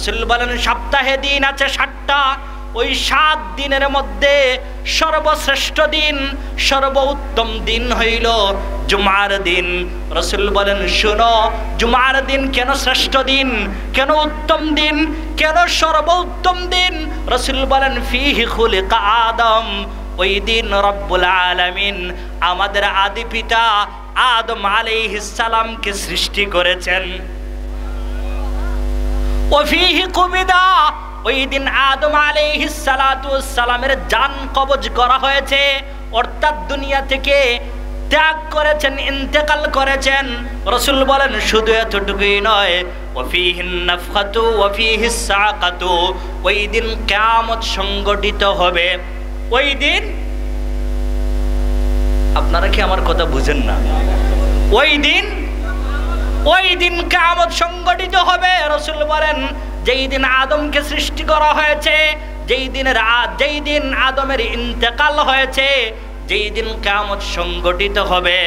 রাসূল বলেন সপ্তাহে দিন আছে 7টা, ওই 7 দিনের মধ্যে সর্বশ্রেষ্ঠ দিন, সর্বোত্তম দিন হইল জুমার দিন। রাসূল বলেন শোনো, জুমার দিন কেন শ্রেষ্ঠ দিন, কেন উত্তম দিন, কেন সর্বোত্তম দিন? রাসূল বলেন ফিহি খুলিকা আদম, ওই দিন রব্বুল আলামিন আমাদের আদি পিতা আদম আলাইহিস সালামকে সৃষ্টি করেছেন। ওয়াফিহি কুবিদা, ওই দিন আদম আলাইহিস সালাতু ওয়াস সালামের জান কবজ করা হয়েছে, অর্থাৎ দুনিয়া থেকে ত্যাগ করেছেন, ইন্তেকাল করেছেন। রাসূল বলেন শুধু এতটুকুই নয়, ওয়াফিহিন নাফখাতু ওয়াফিহিস সাকাতু, ওই দিন কিয়ামত সংগঠিত হবে। ওই দিন, আপনারা কি আমার কথা বুঝেন না? ওই দিন কিয়ামত সংগঠিত হবে। রাসূল বলেন যেই দিন আদমকে সৃষ্টি করা হয়েছে, যেই দিন আদমের ইন্তেকাল হয়েছে, যেই দিন কিয়ামত সংগঠিত হবে,